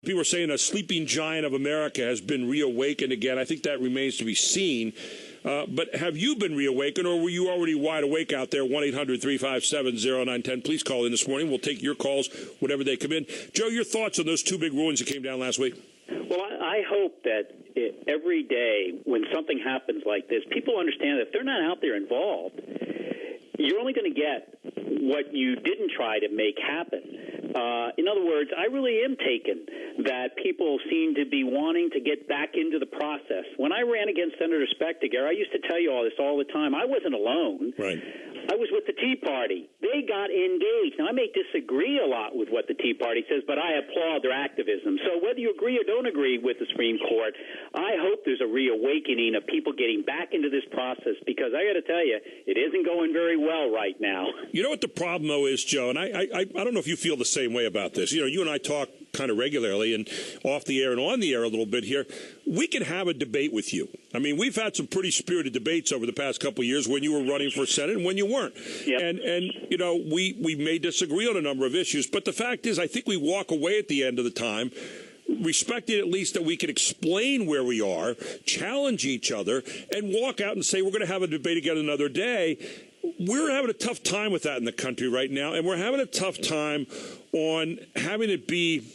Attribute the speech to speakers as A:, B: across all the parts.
A: People are saying a sleeping giant of America has been reawakened again. I think that remains to be seen. But have you been reawakened, or were you already wide awake out there? 1-800-357-0910. Please call in this morning. We'll take your calls whenever they come in. Joe, your thoughts on those two big rulings that came down last week?
B: Well, I hope that every day when something happens like this, people understand that if they're not out there involved, you're only going to get what you didn't try to make happen. In other words, I really am taken that people seem to be wanting to get back into the process. When I ran against Senator Spectagar, I used to tell you all this all the time. I wasn't alone.
A: Right.
B: I was with the Tea Party. They got engaged. Now, I may disagree a lot with what the Tea Party says, but I applaud their activism. So whether you agree or don't agree with the Supreme Court, I hope there's a reawakening of people getting back into this process, because I got to tell you, it isn't going very well right now.
A: You know what the problem, though, is, Joe, and I don't know if you feel the same way about this. You know, you and I talk kind of regularly and off the air and on the air a little bit here. We can have a debate with you. I mean, we've had some pretty spirited debates over the past couple of years when you were running for Senate and when you weren't.
B: Yep.
A: And you know, we may disagree on a number of issues, but the fact is, I think we walk away at the end of the time respecting at least that we can explain where we are, challenge each other, and walk out and say we're going to have a debate again another day. We're having a tough time with that in the country right now, and we're having a tough time on having it be,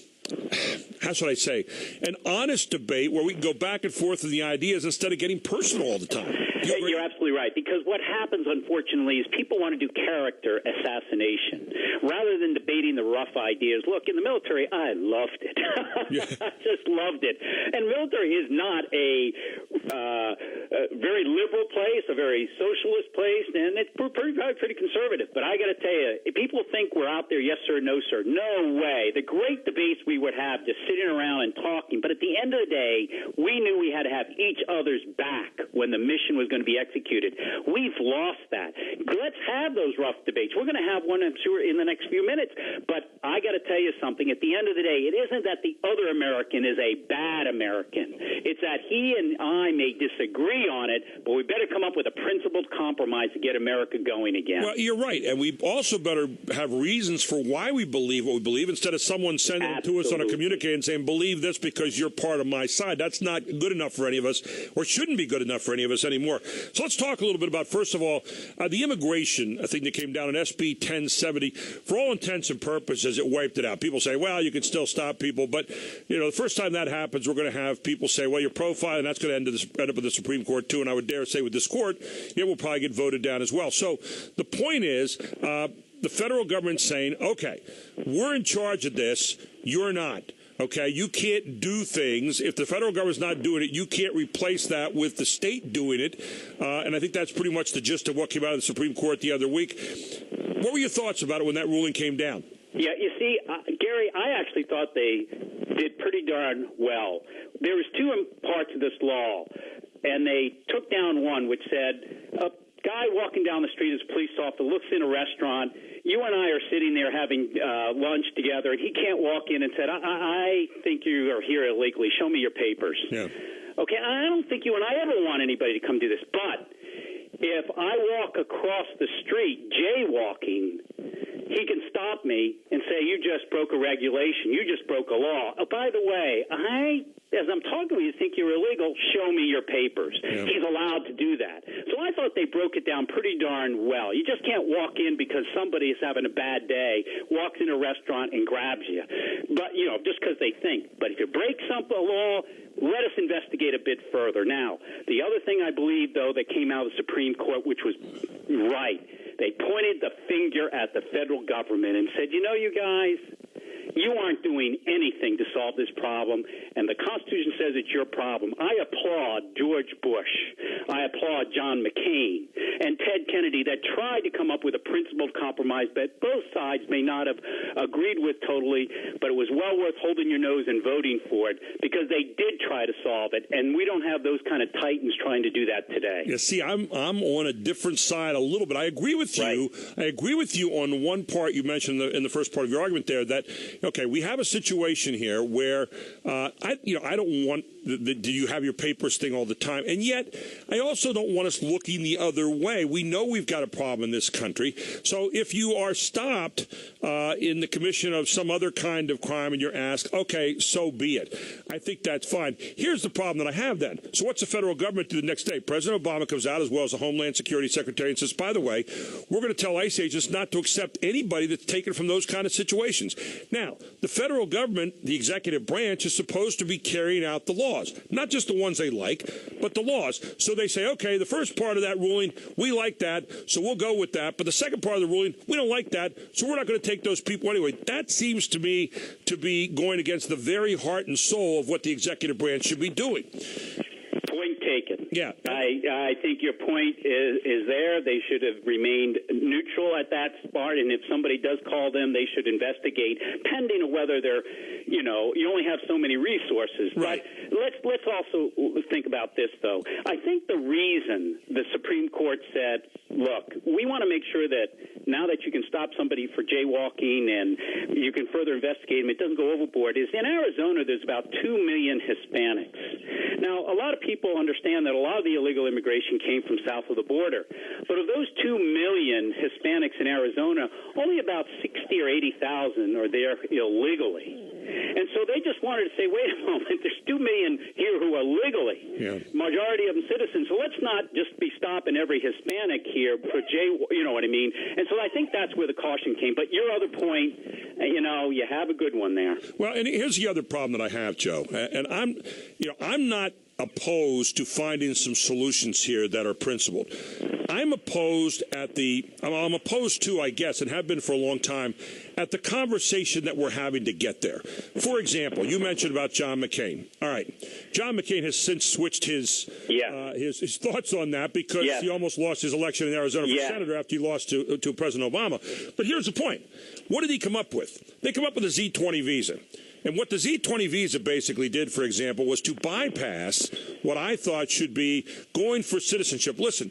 A: how should I say, an honest debate where we can go back and forth with the ideas instead of getting personal all the time.
B: You're absolutely right, because what happens, unfortunately, is people want to do character assassination rather than debating the rough ideas. Look, in the military, I loved it.
A: Yeah.
B: I just loved it. And military is not a very liberal place, a very socialist place, and it's pretty conservative. But I got to tell you, if people think we're out there, yes, sir, no, sir, no way. The great debates we would have just sitting around and talking, but at the end of the day, we knew we had to have each other's back when the mission was going to be executed. We've lost that. Let's have those rough debates. We're going to have one, I'm sure, in the next few minutes. But I got to tell you something. At the end of the day, it isn't that the other American is a bad American. It's that he and I may disagree on it, but we better come up with a principled compromise to get America going again.
A: Well, you're right. And we also better have reasons for why we believe what we believe, instead of someone sending it to us on a communique and saying, believe this because you're part of my side. That's not good enough for any of us, or shouldn't be good enough for any of us anymore. So let's talk a little bit about, first of all, the immigration thing that came down in SB 1070. For all intents and purposes, it wiped it out. People say, well, you can still stop people. But, you know, the first time that happens, we're going to have people say, well, you're profiling, and that's going to end up in the Supreme Court, too. And I would dare say with this court, it will probably get voted down as well. So the point is, the federal government saying, okay, we're in charge of this, you're not. Okay, you can't do things. If the federal government's not doing it, you can't replace that with the state doing it. And I think that's pretty much the gist of what came out of the Supreme Court the other week. What were your thoughts about it when that ruling came down?
B: Yeah, you see, Gary, I actually thought they did pretty darn well. There was two parts of this law, and they took down one which said, a guy walking down the street as a police officer looks in a restaurant. You and I are sitting there having lunch together, and he can't walk in and say, I think you are here illegally. Show me your papers.
A: Yeah.
B: Okay, I don't think you and I ever want anybody to come do this. But if I walk across the street jaywalking, he can stop me and say, you just broke a regulation. You just broke a law. Oh, by the way, as I'm talking to you, think you're illegal. Show me your papers. Yeah. He's allowed to do that. So I thought they broke it down pretty darn well. You just can't walk in because somebody is having a bad day, walks in a restaurant and grabs you. But, you know, just because they think. But if you break a law, let us investigate a bit further. Now, the other thing I believe, though, that came out of the Supreme Court, which was right, they pointed the finger at the federal government and said, you know, you guys, you aren't doing anything to solve this problem, and the Constitution says it's your problem. I applaud George Bush. I applaud John McCain and Ted Kennedy that tried to come up with a principled compromise that both sides may not have agreed with totally, but it was well worth holding your nose and voting for it because they did try to solve it, and we don't have those kind of titans trying to do that today.
A: Yeah, see, I'm on a different side a little bit. I agree with you. Right. I agree with you on one part you mentioned in the first part of your argument there that, okay, we have a situation here where I don't want do you have your papers thing all the time, and yet I also don't want us looking the other way. way, we know we've got a problem in this country. So if you are stopped in the commission of some other kind of crime and you're asked, okay, so be it. I think that's fine. Here's the problem that I have then. So what's the federal government do the next day? President Obama comes out, as well as the Homeland Security Secretary, and says, by the way, we're going to tell ICE agents not to accept anybody that's taken from those kind of situations. Now, the federal government, the executive branch, is supposed to be carrying out the laws, not just the ones they like, but the laws. So they say, okay, the first part of that ruling, we like that, so we'll go with that. But the second part of the ruling, we don't like that, so we're not going to take those people anyway. That seems to me to be going against the very heart and soul of what the executive branch should be doing.
B: Point taken.
A: Yeah.
B: I think your point is there. They should have remained neutral at that spot, and if somebody does call them, they should investigate, pending on whether they're, you only have so many resources.
A: Right.
B: But let's also think about this, though. I think the reason the Supreme Court said, look, we want to make sure that now that you can stop somebody for jaywalking and you can further investigate them, it doesn't go overboard, is in Arizona there's about 2 million Hispanics. Now, a lot of people understand that a lot of the illegal immigration came from south of the border. But of those 2 million Hispanics in Arizona, only about 60 or 80,000 are there illegally. And so they just wanted to say, wait a moment, there's 2 million here who are legally, majority of them citizens. So let's not just be stopping every Hispanic here for you know what I mean? And so I think that's where the caution came. But your other point, you have a good one there.
A: Well, and here's the other problem that I have, Joe. And I'm not opposed to finding some solutions here that are principled. I'm opposed I'm opposed to, I guess, and have been for a long time, at the conversation that we're having to get there. For example, you mentioned about John McCain. All right. John McCain has since switched his thoughts on that because he almost lost his election in Arizona for senator after he lost to President Obama. But here's the point. What did he come up with? They come up with a Z-20 visa. And what the Z-20 visa basically did, for example, was to bypass what I thought should be going for citizenship. Listen,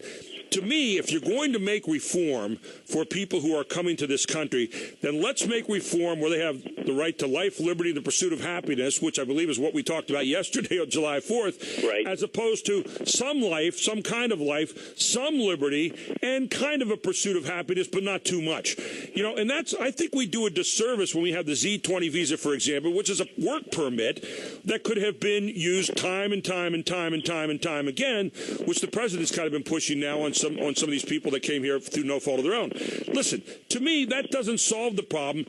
A: to me, if you're going to make reform for people who are coming to this country, then let's make reform where they have the right to life, liberty, and the pursuit of happiness, which I believe is what we talked about yesterday on July 4th, as opposed to some life, some kind of life, some liberty, and kind of a pursuit of happiness, but not too much. And I think we do a disservice when we have the Z-20 visa, for example, which is a work permit that could have been used time and time and time and time and time again, which the president's kind of been pushing now on some of these people that came here through no fault of their own. Listen, to me, that doesn't solve the problem.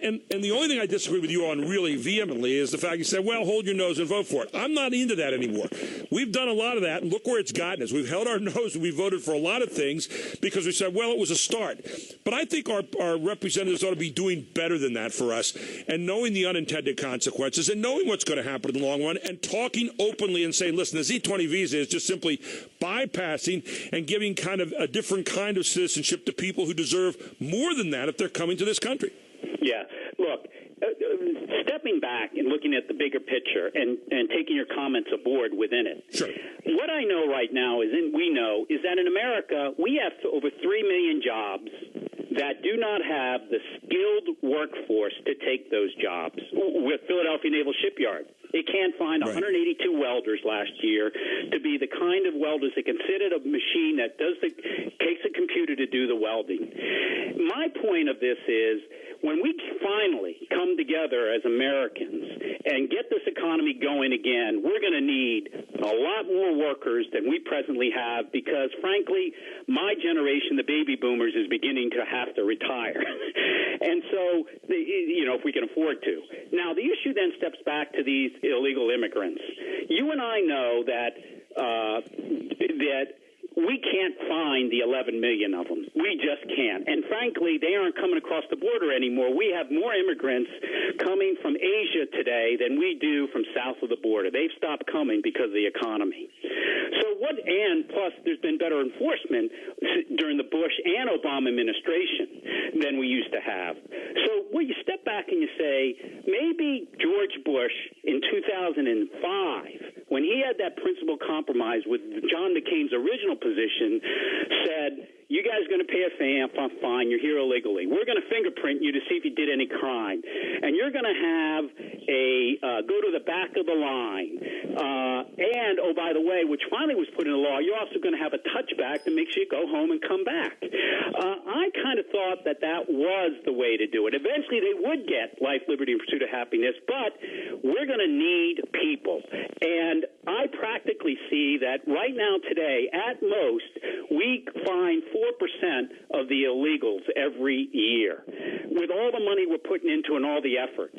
A: And the only thing I disagree with you on really vehemently is the fact you said, well, hold your nose and vote for it. I'm not into that anymore. We've done a lot of that, and look where it's gotten us. We've held our nose and we voted for a lot of things because we said, well, it was a start. But I think our representatives ought to be doing better than that for us, and knowing the unintended consequences and knowing what's going to happen in the long run and talking openly and saying, listen, the Z-20 visa is just simply bypassing and giving kind of a different kind of citizenship to people who deserve more than that if they're coming to this country.
B: Yeah. Look, stepping back and looking at the bigger picture and taking your comments aboard within it.
A: Sure.
B: What I know right now is that in America we have over 3 million jobs that do not have the skilled workforce to take those jobs. With Philadelphia Naval Shipyard, it can't find 182 welders last year to be the kind of welders that can sit at a machine that takes a computer to do the welding. My point of this is, when we finally come together as Americans and get this economy going again, we're going to need a lot more workers than we presently have because, frankly, my generation, the baby boomers, is beginning to have to retire. And so, if we can afford to. Now, the issue then steps back to these illegal immigrants. You and I know that we can't find the 11 million of them. We just can't. And frankly, they aren't coming across the border anymore. We have more immigrants coming from Asia today than we do from south of the border. They've stopped coming because of the economy. And plus, there's been better enforcement during the Bush and Obama administration than we used to have. So you step back and you say, maybe George Bush in 2005, when he had that principal compromise with John McCain's original position, said, you guys are going to pay a fine. You're here illegally. We're going to fingerprint you to see if you did any crime. And you're going to have go to the back of the line. And, oh, by the way, which finally was put into law, you're also going to have a touchback that makes you go home and come back. I kind of thought that was the way to do it. Eventually they would get life, liberty, and pursuit of happiness, but we're going to need people. And I practically see that right now today, at most, we find 4% of the illegals every year. With all the money we're putting into and all the effort,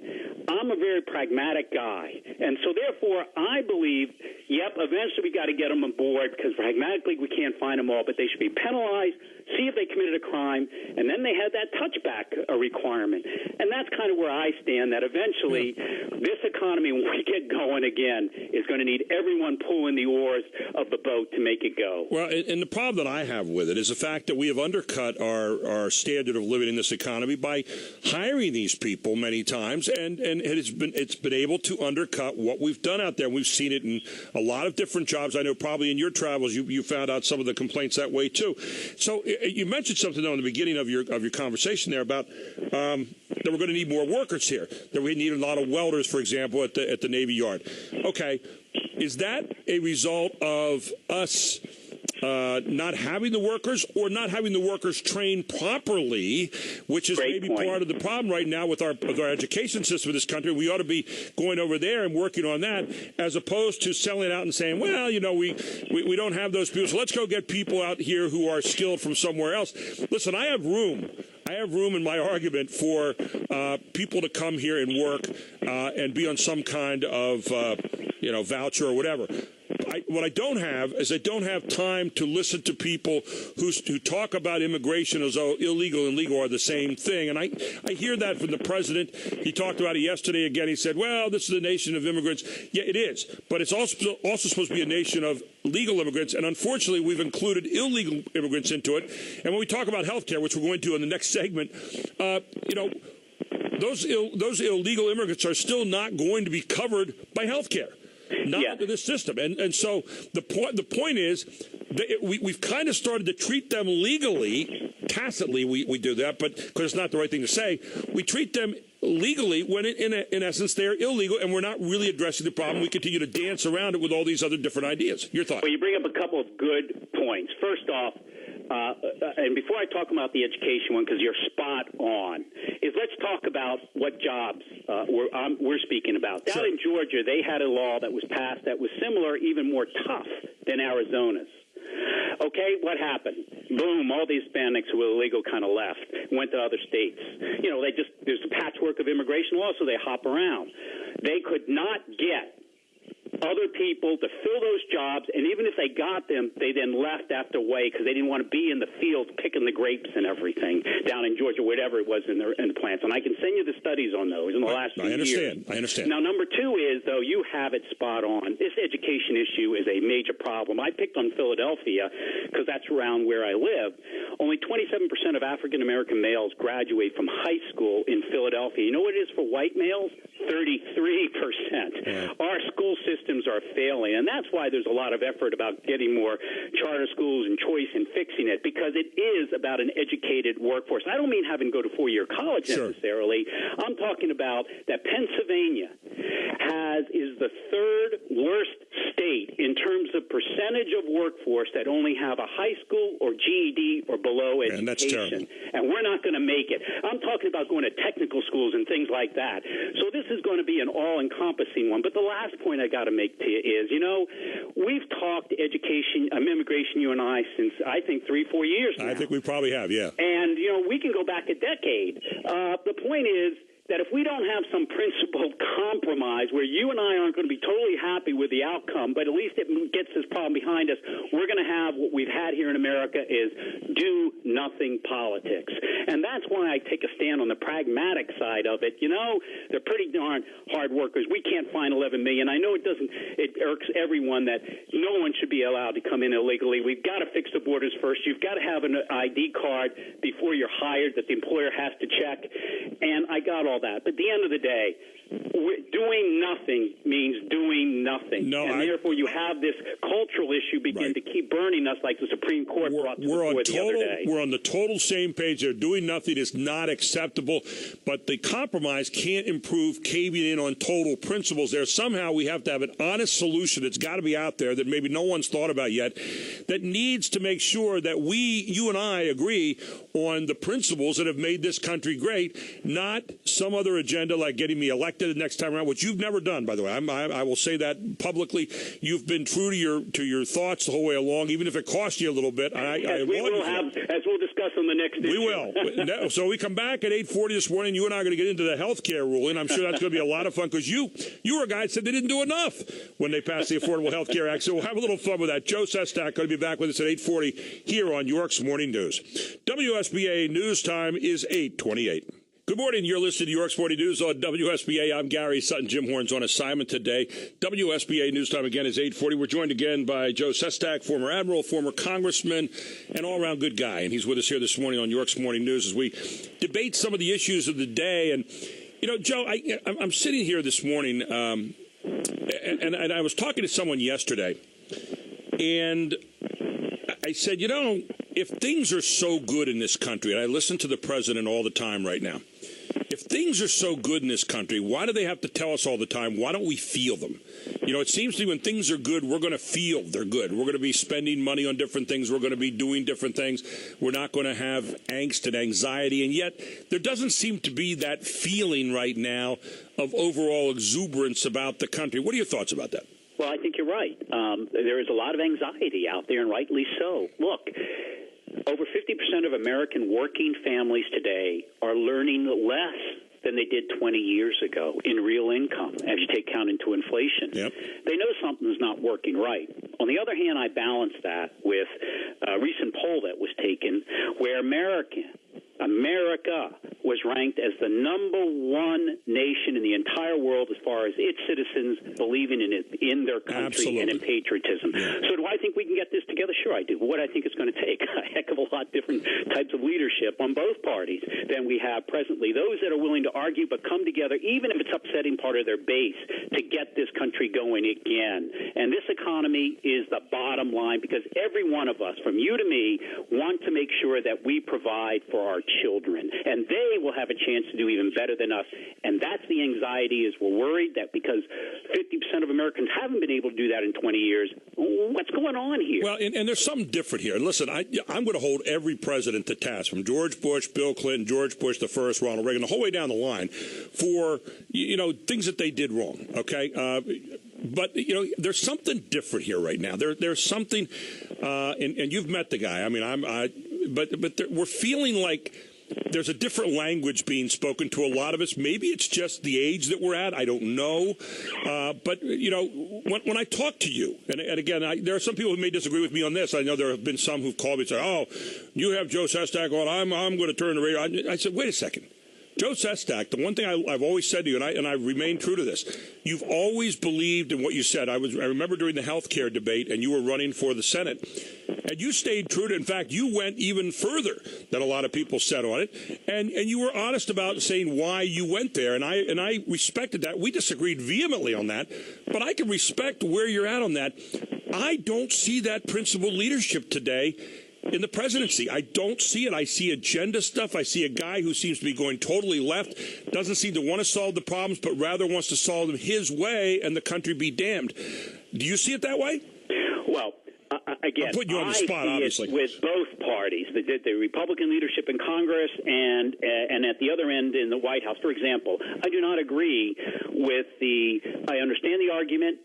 B: I'm a very pragmatic guy. And so, therefore, I believe, eventually we got to get them on board because pragmatically we can't find them all, but they should be penalized, see if they committed a crime, and then they had that touchback requirement. And that's kind of where I stand, that eventually this economy, when we get going again, is going to need everyone pulling the oars of the boat to make it go.
A: Well, and the problem that I have with it is the fact that we have undercut our standard of living in this economy by hiring these people many times, and it's been able to undercut what we've done out there. We've seen it in a lot of different jobs. I know probably in your travels you found out some of the complaints that way too. So you mentioned something though in the beginning of your conversation there about that we're going to need more workers here. That we need a lot of welders, for example, at the Navy Yard. Okay, is that a result of us not having the workers or not having the workers trained properly, which is maybe part of the problem right now with our education system in this country? We ought to be going over there and working on that as opposed to selling out and saying, well, we don't have those people, so let's go get people out here who are skilled from somewhere else. Listen, I have room in my argument for people to come here and work and be on some kind of voucher or whatever. What I don't have is I don't have time to listen to people who talk about immigration as though illegal and legal are the same thing. And I hear that from the president. He talked about it yesterday again. He said, well, this is a nation of immigrants. Yeah, it is. But it's also supposed to be a nation of legal immigrants. And unfortunately, we've included illegal immigrants into it. And when we talk about health care, which we're going to in the next segment, those illegal immigrants are still not going to be covered by health care. Not under this system. And so the point is that we've kind of started to treat them legally, tacitly we do that, but because it's not the right thing to say, we treat them legally when in essence they're illegal, and we're not really addressing the problem. We continue to dance around it with all these other different ideas. Your thoughts?
B: Well, you bring up a couple of good points. First off, and before I talk about the education one, because you're spot on, is let's talk about what jobs we're speaking about. Down in Georgia, they had a law that was passed that was similar, even more tough than Arizona's. Okay, what happened? Boom, all these Hispanics who were illegal kind of left, went to other states. There's a patchwork of immigration law, so they hop around. They could not get other people to fill those jobs, and even if they got them, they then left after a way because they didn't want to be in the field picking the grapes and everything down in Georgia, whatever it was in the plants. And I can send you the studies on those in the last few years.
A: I understand.
B: Now, number two is, though, you have it spot on. This education issue is a major problem. I picked on Philadelphia because that's around where I live. Only 27% of African-American males graduate from high school in Philadelphia. You know what it is for white males? 33%. Yeah. Our school systems are failing, and that's why there's a lot of effort about getting more charter schools and choice and fixing it, because it is about an educated workforce. I don't mean having to go to four-year college necessarily. I'm talking about that Pennsylvania is the third worst state in terms of percentage of workforce that only have a high school or GED or below education.
A: And that's terrible.
B: And we're not going to make it. I'm talking about going to technical schools and things like that. So this is going to be an all-encompassing one. But the last point I got to make to you is, we've talked education, immigration, you and I, since I think 3-4 years now.
A: I think we probably have, yeah.
B: And, we can go back a decade. The point is that if we don't have some principled compromise where you and I aren't going to be totally happy with the outcome, but at least it gets this problem behind us, we're going to have what we've had here in America is do-nothing politics. And that's why I take a stand on the pragmatic side of it. They're pretty darn hard workers. We can't find 11 million. I know it irks everyone that no one should be allowed to come in illegally. We've got to fix the borders first. You've got to have an ID card before you're hired that the employer has to check. And I got all that. But at the end of the day, Doing nothing means doing nothing. Therefore, you have this cultural issue begin to keep burning us like the Supreme Court brought to the floor the other day.
A: We're on the total same page there. Doing nothing is not acceptable, but the compromise can't improve caving in on total principles there. Somehow we have to have an honest solution that's got to be out there that maybe no one's thought about yet, that needs to make sure that you and I agree on the principles that have made this country great, not some other agenda like getting me elected the next time around, which you've never done, by the way. I will say that publicly. You've been true to your thoughts the whole way along, even if it cost you a little bit.
B: As we'll discuss on the next issue.
A: We will. So we come back at 8:40 this morning. You and I are going to get into the health care ruling. I'm sure that's going to be a lot of fun because you were a guy that said they didn't do enough when they passed the Affordable Health Care Act. So we'll have a little fun with that. Joe Sestak going to be back with us at 8:40 here on York's Morning News. WSBA News Time is 8:28. Good morning. You're listening to York's Morning News on WSBA. I'm Gary Sutton. Jim Horn's on assignment today. WSBA News Time again is 8:40. We're joined again by Joe Sestak, former admiral, former congressman, and all-around good guy. And he's with us here this morning on York's Morning News as we debate some of the issues of the day. And, Joe, I'm sitting here this morning, and I was talking to someone yesterday, and I said, if things are so good in this country, and I listen to the president all the time right now, if things are so good in this country, why do they have to tell us all the time? Why don't we feel them? It seems to me when things are good, we're going to feel they're good. We're going to be spending money on different things. We're going to be doing different things. We're not going to have angst and anxiety. And yet there doesn't seem to be that feeling right now of overall exuberance about the country. What are your thoughts about that?
B: Well, I think you're right. There is a lot of anxiety out there, and rightly so. Look, over 50% of American working families today are learning less than they did 20 years ago in real income, as you take count into inflation. Yep. They know something's not working right. On the other hand, I balance that with a recent poll that was taken where America was ranked as the number one nation in the entire world as far as its citizens believing in their country and in patriotism. Yeah. So do I think we can get this together? Sure I do. But what I think it's going to take a heck of a lot different types of leadership on both parties than we have presently. Those that are willing to argue but come together, even if it's upsetting part of their base, to get this country going again. And this economy is the bottom line because every one of us, from you to me, want to make sure that we provide for our children. And they will have a chance to do even better than us. And that's the anxiety, is we're worried that because 50% of Americans haven't been able to do that in 20 years, what's going on here?
A: Well, and there's something different here. And listen, I'm going to hold every president to task, from George Bush, Bill Clinton, George Bush the first, Ronald Reagan, the whole way down the line, for, things that they did wrong, okay? But, there's something different here right now. There's something, and you've met the guy. I mean, but we're feeling like there's a different language being spoken to a lot of us. Maybe it's just the age that we're at. I don't know. But, when I talk to you, and again, there are some people who may disagree with me on this. I know there have been some who've called me and said, oh, you have Joe Sestak on. I'm going to turn the radio. I said, wait a second. Joe Sestak, the one thing I've always said to you, and I remain true to this, you've always believed in what you said. I remember during the health care debate, and you were running for the Senate, and you stayed true to it. In fact, you went even further than a lot of people said on it, and you were honest about saying why you went there, and I respected that. We disagreed vehemently on that, but I can respect where you're at on that. I don't see that principled leadership today in the presidency. I don't see it. I see agenda stuff. I see a guy who seems to be going totally left, doesn't seem to want to solve the problems, but rather wants to solve them his way and the country be damned. Do you see it that way?
B: Well, again,
A: I'm putting you on the spot, obviously.
B: With both parties, the Republican leadership in Congress and at the other end in the White House. For example, I do not agree with I understand the argument,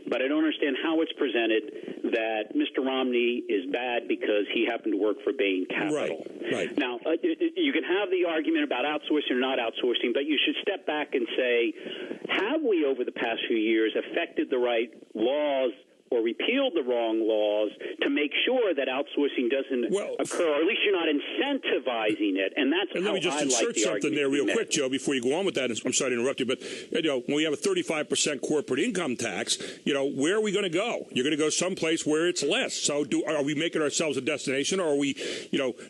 B: but I don't understand how it's presented that Mr. Romney is bad because he happened to work for Bain Capital.
A: Right.
B: Now, you can have the argument about outsourcing or not outsourcing, but you should step back and say, have we over the past few years affected the right laws or repealed the wrong laws to make sure that outsourcing doesn't occur, or at least you're not incentivizing it. And that's
A: let me just insert something there real quick, Joe, before you go on with that. I'm sorry to interrupt you, but when we have a 35% corporate income tax, where are we going to go? You're going to go someplace where it's less. So are we making ourselves a destination, or are we,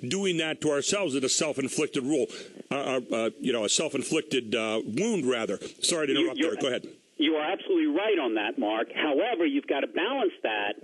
A: doing that to ourselves as a self-inflicted rule? a self-inflicted wound, rather. Sorry to interrupt there. Go ahead.
B: You are absolutely right on that, Mark. However, you've got to balance that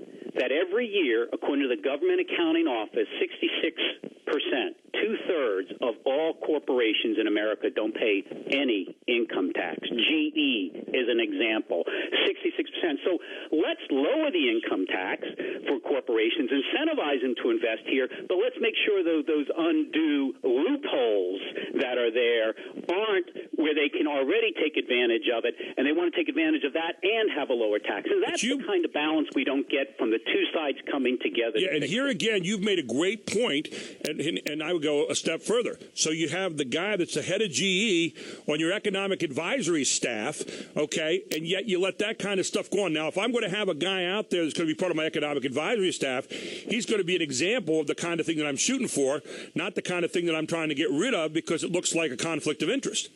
B: every year, according to the Government Accounting Office, 66%, two-thirds of all corporations in America don't pay any income tax. GE is an example, 66%. So let's lower the income tax for corporations, incentivize them to invest here, but let's make sure those undue loopholes that are there aren't where they can already take advantage of it, and they want to take advantage of that and have a lower tax. And that's the kind of balance we don't get from the two sides coming together.
A: Yeah, and here again, you've made a great point, and I would go a step further. So you have the guy that's the head of GE on your economic advisory staff, okay, and yet you let that kind of stuff go on. Now, if I'm going to have a guy out there that's going to be part of my economic advisory staff, he's going to be an example of the kind of thing that I'm shooting for, not the kind of thing that I'm trying to get rid of because it looks like a conflict of interest.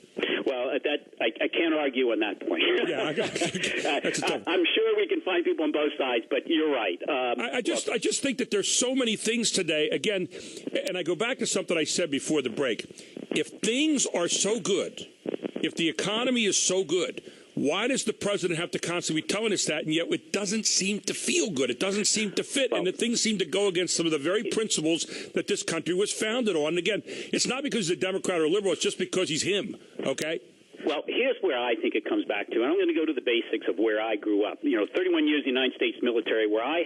B: Well, I can't argue on that point.
A: Yeah,
B: I'm sure we can find people on both sides, but you're right.
A: I just think that there's so many things today. Again, and I go back to something I said before the break. If things are so good, if the economy is so good, why does the president have to constantly be telling us that, and yet it doesn't seem to feel good? It doesn't seem to fit, and the things seem to go against some of the very principles that this country was founded on. And again, it's not because he's a Democrat or liberal. It's just because he's him, okay?
B: Well, here's where I think it comes back to, and I'm going to go to the basics of where I grew up. 31 years in the United States military, where I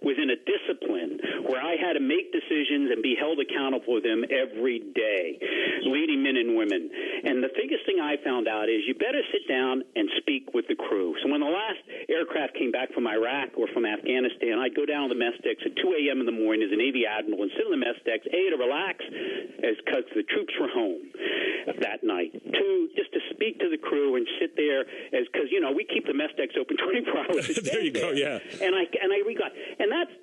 B: was in a discipline where I had to make decisions and be held accountable for them every day, leading men and women. And the biggest thing I found out is you better sit down and speak with the crew. So when the last aircraft came back from Iraq or from Afghanistan, I'd go down to the mess decks at 2 a.m. in the morning as a Navy admiral and sit on the mess decks, A, to relax because the troops were home that night, 2, just to speak to the crew and sit there because we keep the mess decks open 24 hours a day.
A: There you go, yeah.
B: And I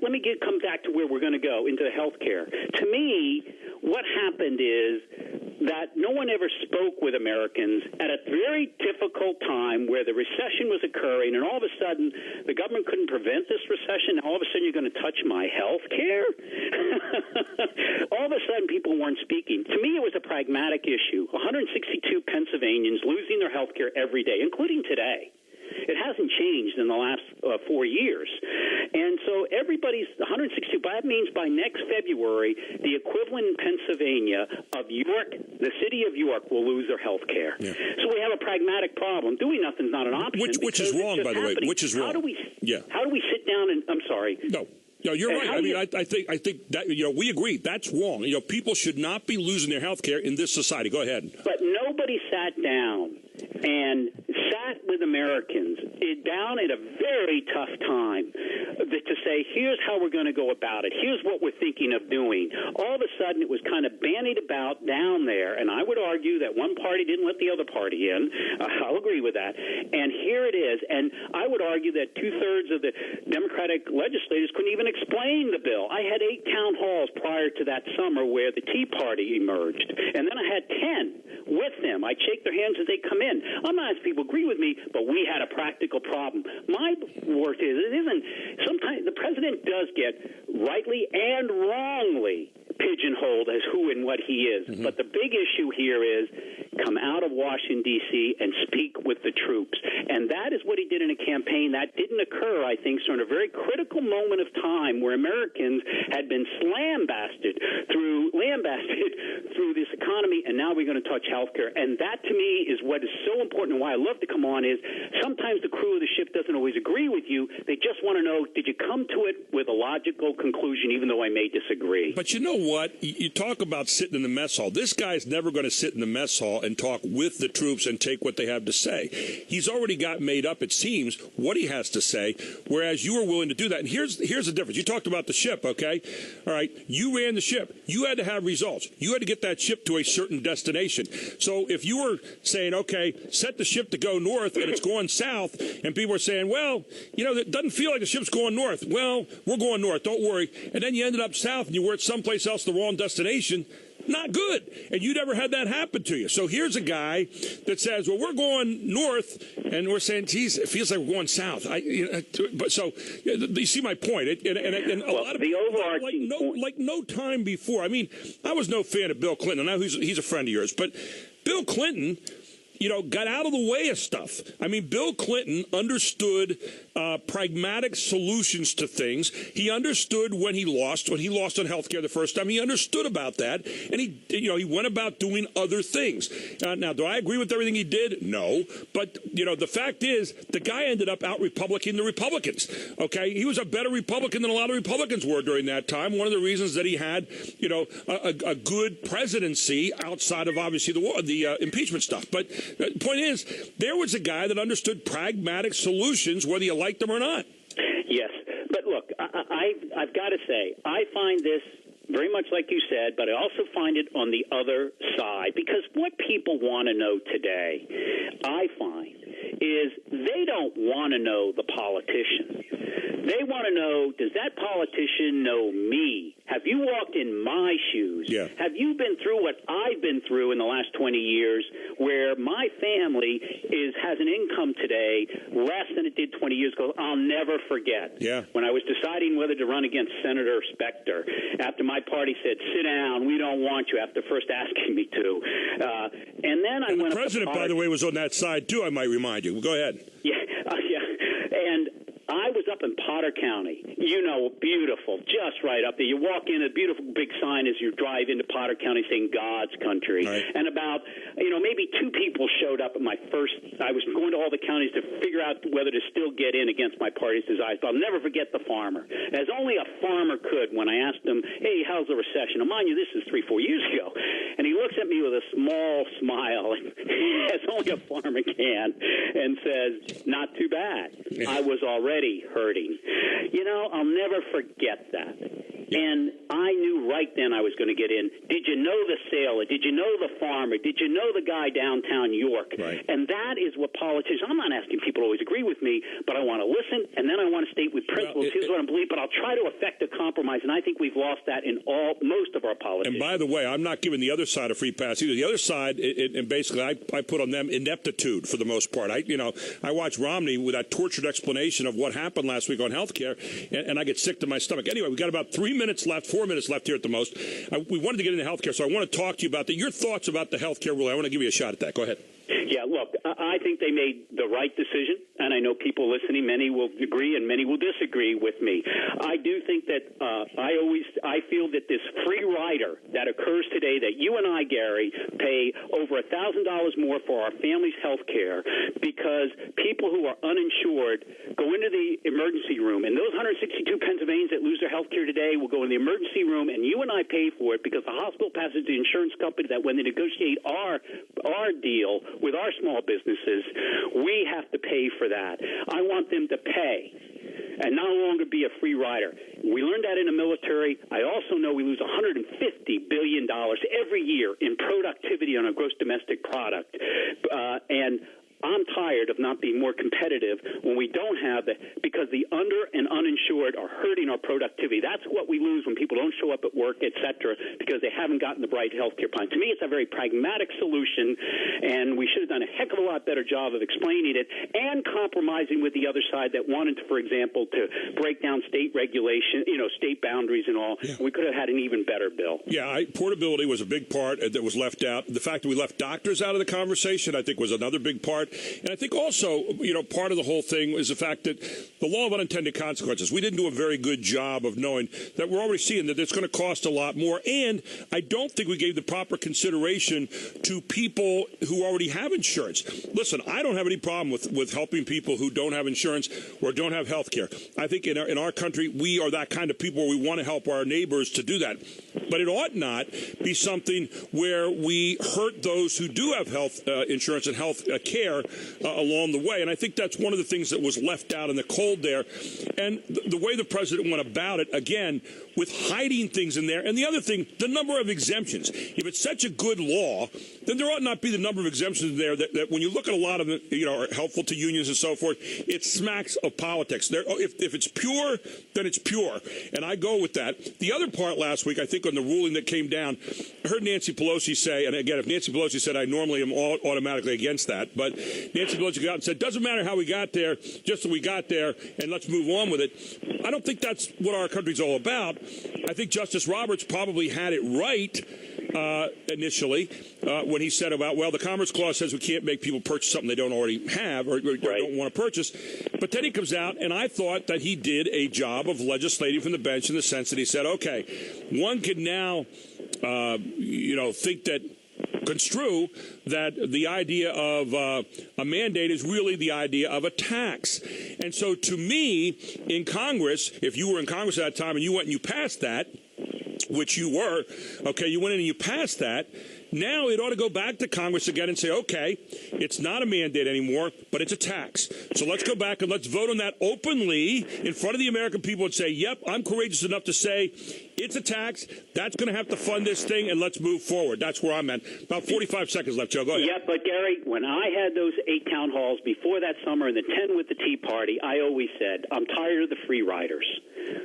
B: let me come back to where we're going to go into the healthcare. To me, what happened is that no one ever spoke with Americans at a very difficult time where the recession was occurring, and all of a sudden the government couldn't prevent this recession. All of a sudden you're going to touch my health care? All of a sudden people weren't speaking. To me, it was a pragmatic issue. 162 Pennsylvanians losing their health care every day, including today. It hasn't changed in the last 4 years. And so everybody's 162. That means by next February, the equivalent in Pennsylvania of York, the city of York, will lose their health care. Yeah. So we have a pragmatic problem. Doing nothing is not an option.
A: Which is wrong, by the way. Which is wrong.
B: How do we sit down and – I'm sorry.
A: No, you're right. I think that we agree that's wrong. People should not be losing their health care in this society. Go ahead.
B: But nobody sat down and sat with Americans down at a very tough time to say, here's how we're going to go about it. Here's what we're thinking of doing. All of a sudden, it was kind of bandied about down there, and I would argue that one party didn't let the other party in. I'll agree with that. And here it is. And I would argue that two-thirds of the Democratic legislators couldn't even explain the bill. I had 8 town halls prior to that summer where the Tea Party emerged, and then I had 10 with them. I'd shake their hands as they come in. I'm not asking people agree with me, but we had a practical problem. My work is, it isn't, sometimes the president does get rightly and wrongly pigeonholed as who and what he is. Mm-hmm. But the big issue here is come out of Washington, D.C. and speak with the troops. And that is what he did in a campaign. That didn't occur, I think, so in a very critical moment of time where Americans had been lambasted through this economy, and now we're going to touch healthcare. And that, to me, is what is so important and why I love to come on is sometimes the crew of the ship doesn't always agree with you. They just want to know, did you come to it with a logical conclusion, even though I may disagree?
A: But you know what? You talk about sitting in the mess hall. This guy's never going to sit in the mess hall and talk with the troops and take what they have to say. He's already got made up, it seems, what he has to say, whereas you were willing to do that. And here's the difference. You talked about the ship, okay? All right, you ran the ship. You had to have results. You had to get that ship to a certain destination. So if you were saying, okay, set the ship to go north and it's going south, and people are saying, well, it doesn't feel like the ship's going north. Well, we're going north, don't worry. And then you ended up south and you were at someplace else, the wrong destination. Not good. And you never had that happen to you. So here's a guy that says, well, we're going north, and we're saying, geez, it feels like we're going south. But so you see my point. And a lot of
B: the overarching
A: like no time before. I mean, I was no fan of Bill Clinton. Now he's a friend of yours. But Bill Clinton, got out of the way of stuff. I mean, Bill Clinton understood pragmatic solutions to things. He understood when he lost on health care the first time. He understood about that, and he went about doing other things. Now, do I agree with everything he did? No. But, the fact is, the guy ended up out-Republicaning the Republicans, okay? He was a better Republican than a lot of Republicans were during that time. One of the reasons that he had, a good presidency outside of, obviously, the impeachment stuff. But the point is, there was a guy that understood pragmatic solutions, whether you liked them or not.
B: Yes. But look, I've got to say, I find this very much like you said, but I also find it on the other side, because what people want to know today, I find, is they don't want to know the politician. They want to know, does that politician know me? Have you walked in my shoes?
A: Yeah.
B: Have you been through what I've been through in the last 20 years, where my family has an income today less than it did 20 years ago? I'll never forget.
A: Yeah.
B: When I was deciding whether to run against Senator Specter, after my party said, sit down, we don't want you, after first asking me to. And then I went
A: the president, by the way, was on that side, too, I might remind you. Go ahead.
B: Yeah. And I was up in Potter County, beautiful, just right up there. You walk in, a beautiful big sign as you drive into Potter County saying God's country. Right. And about, maybe two people showed up at I was going to all the counties to figure out whether to still get in against my party's desires. But I'll never forget the farmer, as only a farmer could, when I asked him, hey, how's the recession? Now, mind you, this is 3-4 years ago. And he looks at me with a small smile, as only a farmer can, and says, not too bad. I was already hurting. I'll never forget that. And I knew right then I was going to get in. Did you know the sailor? Did you know the farmer? Did you know the guy downtown York?
A: Right.
B: And that is what politicians, I'm not asking people to always agree with me, but I want to listen, and then I want to state with principles, here's what I believe, but I'll try to effect a compromise, and I think we've lost that in most of our politics.
A: And by the way, I'm not giving the other side a free pass either. The other side, and basically I put on them ineptitude for the most part. I watched Romney with that tortured explanation of what happened last week on health care, and I get sick to my stomach. Anyway, we got about 4 minutes left here at the most. We wanted to get into health care, so I want to talk to you about that. Your thoughts about the health care rule. I want to give you a shot at that. Go ahead.
B: Yeah, look, I think they made the right decision, and I know people listening, many will agree and many will disagree with me. I do think that I feel that this free rider that occurs today, that you and I, Gary, pay over $1,000 more for our family's health care because people who are uninsured go into the emergency room, and those 162 Pennsylvanians that lose their health care today will go in the emergency room, and you and I pay for it because the hospital passes the insurance company that when they negotiate our deal with our small businesses, we have to pay for that. I want them to pay and no longer be a free rider. We learned that in the military. I also know we lose $150 billion every year in productivity on a gross domestic product. And I'm tired of not being more competitive when we don't have it, because the under and uninsured are hurting our productivity. That's what we lose when people don't show up at work, et cetera, because they haven't gotten the right health care plan. To me, it's a very pragmatic solution, and we should have done a heck of a lot better job of explaining it and compromising with the other side that wanted, for example, to break down state regulation, state boundaries and all. Yeah. We could have had an even better bill.
A: Yeah, portability was a big part that was left out. The fact that we left doctors out of the conversation, I think, was another big part. And I think also, part of the whole thing is the fact that the law of unintended consequences, we didn't do a very good job of knowing that we're already seeing that it's going to cost a lot more. And I don't think we gave the proper consideration to people who already have insurance. Listen, I don't have any problem with helping people who don't have insurance or don't have health care. I think in our country, we are that kind of people where we want to help our neighbors to do that. But it ought not be something where we hurt those who do have health insurance and health care are along the way. And I think that's one of the things that was left out in the cold there. And the way the president went about it, again, with hiding things in there. And the other thing, the number of exemptions. If it's such a good law, then there ought not be the number of exemptions there that when you look at a lot of them, are helpful to unions and so forth, it smacks of politics. If it's pure, then it's pure. And I go with that. The other part last week, I think, on the ruling that came down, I heard Nancy Pelosi say, and again, if Nancy Pelosi said, I normally am automatically against that, but Nancy Pelosi got out and said, doesn't matter how we got there, just that we got there, and let's move on with it. I don't think that's what our country's all about. I think Justice Roberts probably had it right initially when he said about, well, the Commerce Clause says we can't make people purchase something they don't already have or don't want to purchase. But then he comes out, and I thought that he did a job of legislating from the bench in the sense that he said, okay, one can now, think that construe that the idea of a mandate is really the idea of a tax. And so to me, in Congress, if you were in Congress at that time and you went and you passed that, which you were, okay, you went in and you passed that, now it ought to go back to Congress again and say, okay, it's not a mandate anymore, but it's a tax. So let's go back and let's vote on that openly in front of the American people and say, yep, I'm courageous enough to say it's a tax. That's going to have to fund this thing, and let's move forward. That's where I'm at. About 45 seconds left, Joe. Go ahead.
B: Yeah, but Gary, when I had those 8 town halls before that summer and the 10 with the Tea Party, I always said, I'm tired of the free riders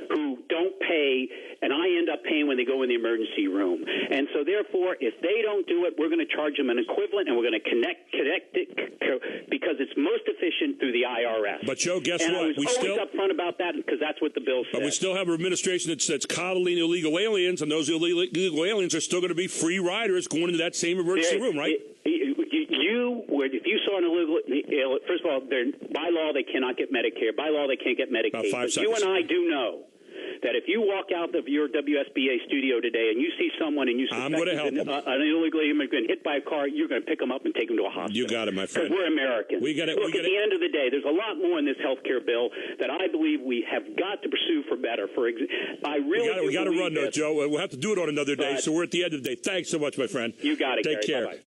B: who don't pay, and I end up paying when they go in the emergency room. And so, therefore, if they don't do it, we're going to charge them an equivalent, and we're going to connect it because it's most efficient through the IRS.
A: But, Joe, guess
B: and
A: what?
B: I was always upfront about that because that's what the bill says.
A: But we still have an administration that's coddling illegal aliens, and those illegal aliens are still going to be free riders going into that same emergency room, right?
B: If you saw an illegal, first of all, by law they cannot get Medicare. By law they can't get Medicaid. But you and I do know that if you walk out of your WSBA studio today and you see someone and you suspect an illegal immigrant hit by a car, you're going to pick them up and take them to a hospital.
A: You got it, my friend.
B: Because we're Americans. Look, at the end of the day, there's a lot more in this health care bill that I believe we have got to pursue for better. We got to
A: run, though, Joe. We'll have to do it on another day, so we're at the end of the day. Thanks so much, my friend.
B: You got it,
A: Take
B: Gary.
A: care.
B: Bye-bye.